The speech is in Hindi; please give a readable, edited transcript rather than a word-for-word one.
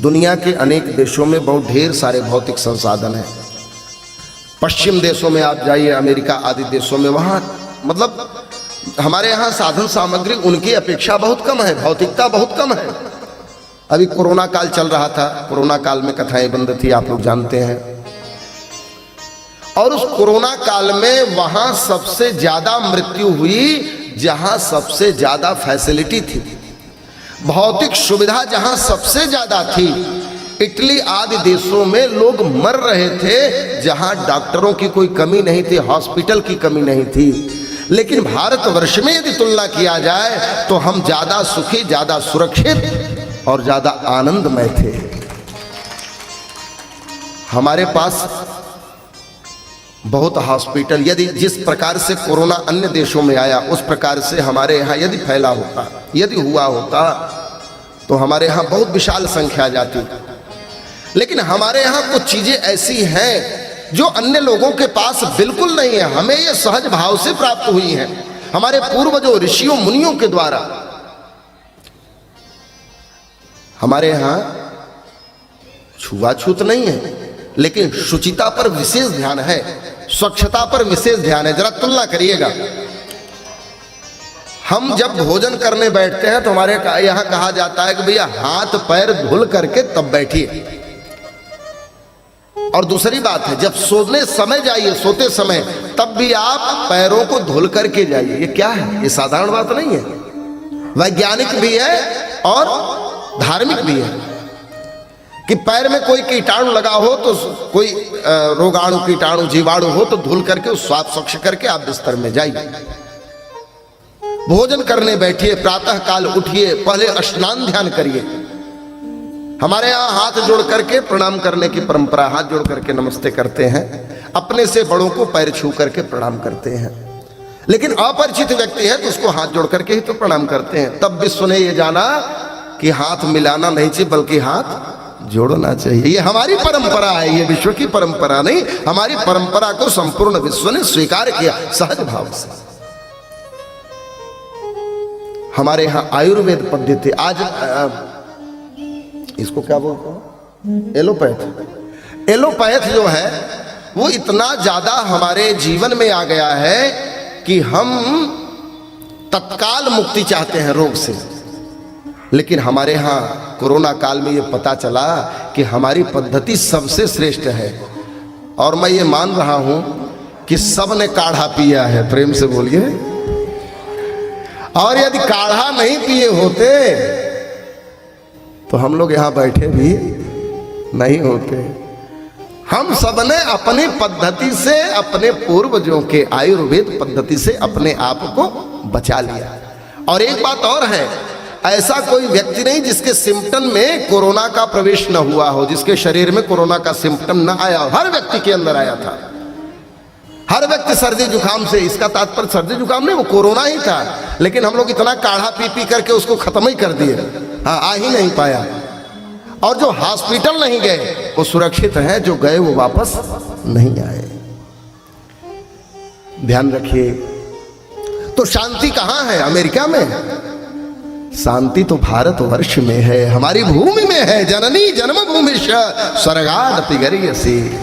दुनिया के अनेक देशों में बहुत ढेर सारे भौतिक संसाधन हैं। पश्चिम देशों में आप जाइए, अमेरिका आदि देशों में, वहाँ मतलब हमारे यहाँ साधन सामग्री उनकी अपेक्षा बहुत कम है, भौतिकता बहुत कम है। अभी कोरोना काल चल रहा था, कोरोना काल में कथाएं बंद थी, आप लोग जानते हैं। और उस कोरोना काल में वहां सबसे ज्यादा मृत्यु हुई जहां सबसे ज्यादा फैसिलिटी थी, भौतिक सुविधा जहां सबसे ज्यादा थी। इटली आदि देशों में लोग मर रहे थे जहां डॉक्टरों की कोई कमी नहीं थी, हॉस्पिटल की कमी नहीं थी। लेकिन भारतवर्ष में यदि तुलना किया जाए तो हम ज्यादा सुखी, ज्यादा सुरक्षित और ज्यादा आनंदमय थे। हमारे पास बहुत हॉस्पिटल, यदि जिस प्रकार से कोरोना अन्य देशों में आया उस प्रकार से हमारे यहाँ यदि फैला होता, यदि हुआ होता तो हमारे यहाँ बहुत विशाल संख्या जाती। लेकिन हमारे यहाँ कुछ चीजें ऐसी हैं जो अन्य लोगों के पास बिल्कुल नहीं है, हमें ये सहज भाव से प्राप्त हुई हैं हमारे पूर्वजों ऋषियों मुनियों के द्वारा। हमारे यहाँ छुआछूत नहीं है, लेकिन शुचिता पर विशेष ध्यान है, स्वच्छता पर विशेष ध्यान है। जरा तुलना करिएगा, हम जब भोजन करने बैठते हैं तो हमारे यहाँ कहा जाता है कि भैया हाथ पैर धुल करके तब बैठिए। और दूसरी बात है, जब सोने समय जाइए, सोते समय, तब भी आप पैरों को धुल करके जाइए। ये क्या है? ये साधारण बात नहीं है, वैज्ञानिक भी है और धार्मिक भी है कि पैर में कोई कीटाणु लगा हो तो कोई रोगाणु, कीटाणु, जीवाणु हो तो धुल करके उस साफ स्वच्छ करके आप बिस्तर में जाइए। भोजन करने बैठिए, प्रातः काल उठिए, पहले स्नान ध्यान करिए। हमारे यहाँ हाथ जोड़ करके प्रणाम करने की परंपरा, हाथ जोड़ करके नमस्ते करते हैं, अपने से बड़ों को पैर छू करके प्रणाम करते हैं। लेकिन अपरिचित व्यक्ति है तो उसको हाथ जोड़ करके ही तो प्रणाम करते हैं। तब विश्व ने ये जाना कि हाथ मिलाना नहीं चाहिए बल्कि हाथ जोड़ना चाहिए। ये हमारी परंपरा है, ये विश्व की परंपरा नहीं। हमारी परंपरा को संपूर्ण विश्व ने स्वीकार किया सहज भाव से। हमारे यहाँ आयुर्वेद पद्धति, आज इसको क्या बोलते हैं, एलोपैथ। एलोपैथ जो है वो इतना ज्यादा हमारे जीवन में आ गया है कि हम तत्काल मुक्ति चाहते हैं रोग से। लेकिन हमारे यहाँ कोरोना काल में ये पता चला कि हमारी पद्धति सबसे श्रेष्ठ है। और मैं ये मान रहा हूं कि सब ने काढ़ा पिया है, प्रेम से बोलिए। और यदि काढ़ा नहीं पिए होते तो हम लोग यहां बैठे भी नहीं होते। हम सब ने अपनी पद्धति से, अपने पूर्वजों के आयुर्वेद पद्धति से अपने आप को बचा लिया। और एक बात और है, ऐसा कोई व्यक्ति नहीं जिसके सिम्पटम में कोरोना का प्रवेश न हुआ हो, जिसके शरीर में कोरोना का सिम्पटम न आया हो। हर व्यक्ति के अंदर आया था, हर व्यक्ति सर्दी जुकाम से, इसका तात्पर्य सर्दी जुकाम नहीं, वो कोरोना ही था। लेकिन हम लोग इतना काढ़ा पी पी करके उसको खत्म ही कर दिए, हाँ, आ ही नहीं पाया। और जो हॉस्पिटल नहीं गए वो सुरक्षित हैं, जो गए वो वापस नहीं आए। ध्यान रखिए। तो शांति कहां है? अमेरिका में। शांति तो भारतवर्ष में है, हमारी भूमि में है। जननी जन्मभूमि स्वर्गादपि गरीयसी।